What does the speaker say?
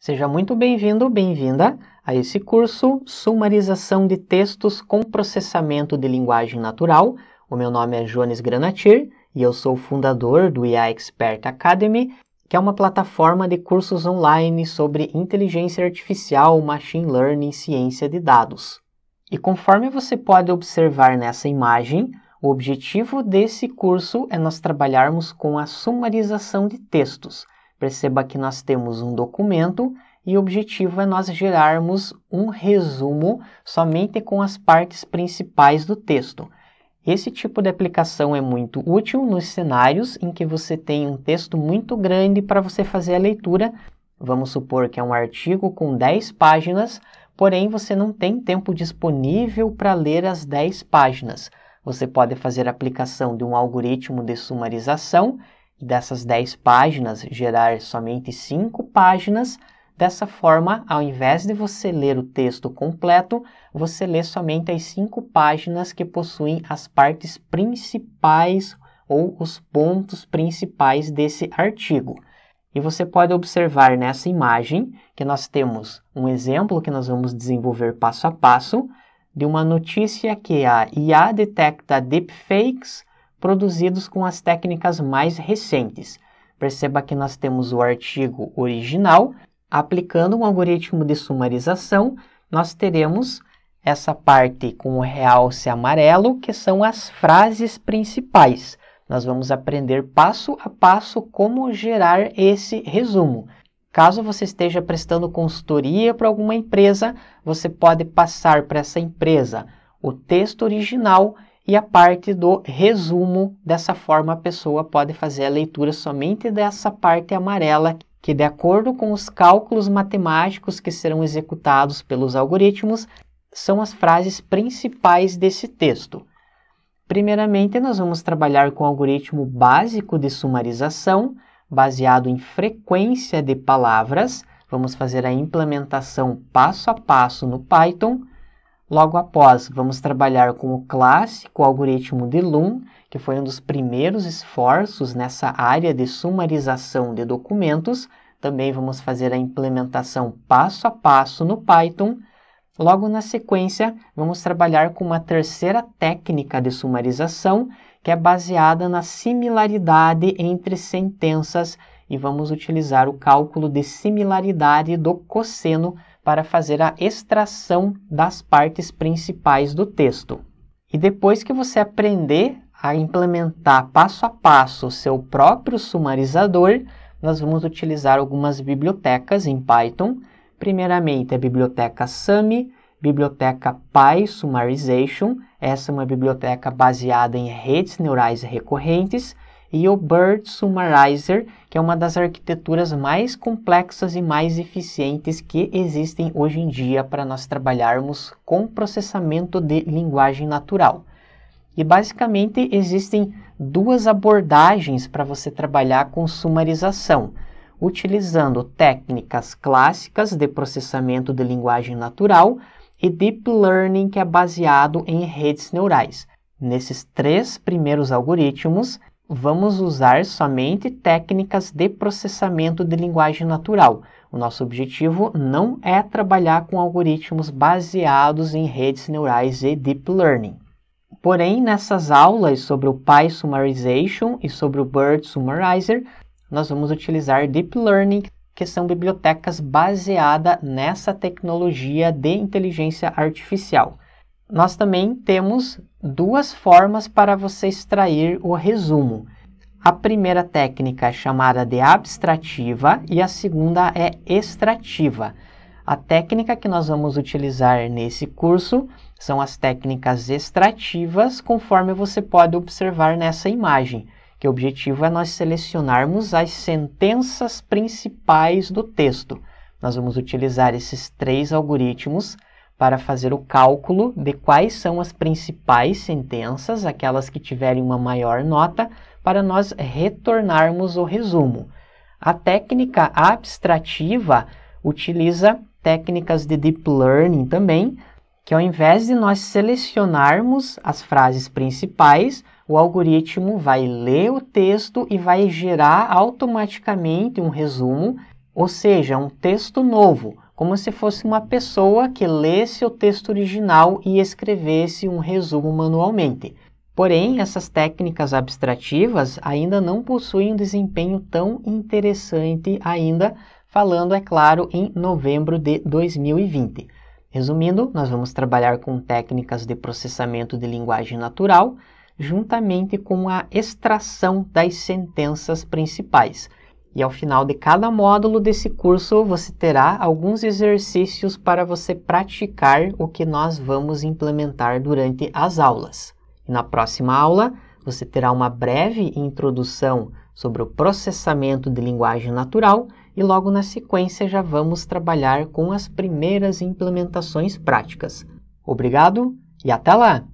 Seja muito bem-vindo, bem-vinda a esse curso Sumarização de Textos com Processamento de Linguagem Natural. O meu nome é Jones Granatir e eu sou o fundador do IA Expert Academy, que é uma plataforma de cursos online sobre inteligência artificial, machine learning e ciência de dados. E conforme você pode observar nessa imagem, o objetivo desse curso é nós trabalharmos com a sumarização de textos. Perceba que nós temos um documento e o objetivo é nós gerarmos um resumo somente com as partes principais do texto. Esse tipo de aplicação é muito útil nos cenários em que você tem um texto muito grande para você fazer a leitura. Vamos supor que é um artigo com 10 páginas, porém você não tem tempo disponível para ler as 10 páginas. Você pode fazer a aplicação de um algoritmo de sumarização e dessas 10 páginas gerar somente 5 páginas. Dessa forma, ao invés de você ler o texto completo, você lê somente as 5 páginas que possuem as partes principais ou os pontos principais desse artigo. E você pode observar nessa imagem que nós temos um exemplo que nós vamos desenvolver passo a passo de uma notícia que a IA detecta deepfakes produzidos com as técnicas mais recentes. Perceba que nós temos o artigo original. Aplicando um algoritmo de sumarização, nós teremos essa parte com o realce amarelo, que são as frases principais. Nós vamos aprender passo a passo como gerar esse resumo. Caso você esteja prestando consultoria para alguma empresa, você pode passar para essa empresa o texto original e a parte do resumo. Dessa forma, a pessoa pode fazer a leitura somente dessa parte amarela, que, de acordo com os cálculos matemáticos que serão executados pelos algoritmos, são as frases principais desse texto. Primeiramente, nós vamos trabalhar com o algoritmo básico de sumarização, baseado em frequência de palavras. Vamos fazer a implementação passo a passo no Python. Logo após, vamos trabalhar com o clássico algoritmo de Loom, que foi um dos primeiros esforços nessa área de sumarização de documentos. Também vamos fazer a implementação passo a passo no Python. Logo na sequência, vamos trabalhar com uma terceira técnica de sumarização, que é baseada na similaridade entre sentenças, e vamos utilizar o cálculo de similaridade do cosseno para fazer a extração das partes principais do texto. E depois que você aprender a implementar passo a passo o seu próprio sumarizador, nós vamos utilizar algumas bibliotecas em Python. Primeiramente, a biblioteca SUMI, biblioteca PySummarization. Essa é uma biblioteca baseada em redes neurais recorrentes. E o BERT Summarizer, que é uma das arquiteturas mais complexas e mais eficientes que existem hoje em dia para nós trabalharmos com processamento de linguagem natural. E basicamente existem duas abordagens para você trabalhar com sumarização, utilizando técnicas clássicas de processamento de linguagem natural e Deep Learning, que é baseado em redes neurais. Nesses 3 primeiros algoritmos, vamos usar somente técnicas de processamento de linguagem natural. O nosso objetivo não é trabalhar com algoritmos baseados em redes neurais e Deep Learning. Porém, nessas aulas sobre o PySummarization e sobre o BERT Summarizer, nós vamos utilizar Deep Learning, que são bibliotecas baseadas nessa tecnologia de inteligência artificial. Nós também temos 2 formas para você extrair o resumo. A primeira técnica é chamada de abstrativa e a segunda é extrativa. A técnica que nós vamos utilizar nesse curso são as técnicas extrativas, conforme você pode observar nessa imagem, que o objetivo é nós selecionarmos as sentenças principais do texto. Nós vamos utilizar esses 3 algoritmos para fazer o cálculo de quais são as principais sentenças, aquelas que tiverem uma maior nota, para nós retornarmos o resumo. A técnica abstrativa utiliza técnicas de Deep Learning também, que ao invés de nós selecionarmos as frases principais, o algoritmo vai ler o texto e vai gerar automaticamente um resumo ou seja, um texto novo, como se fosse uma pessoa que lesse o texto original e escrevesse um resumo manualmente. Porém, essas técnicas abstrativas ainda não possuem um desempenho tão interessante ainda, falando, é claro, em novembro de 2020. Resumindo, nós vamos trabalhar com técnicas de processamento de linguagem natural, juntamente com a extração das sentenças principais. E ao final de cada módulo desse curso, você terá alguns exercícios para você praticar o que nós vamos implementar durante as aulas. E na próxima aula, você terá uma breve introdução sobre o processamento de linguagem natural e logo na sequência já vamos trabalhar com as primeiras implementações práticas. Obrigado e até lá!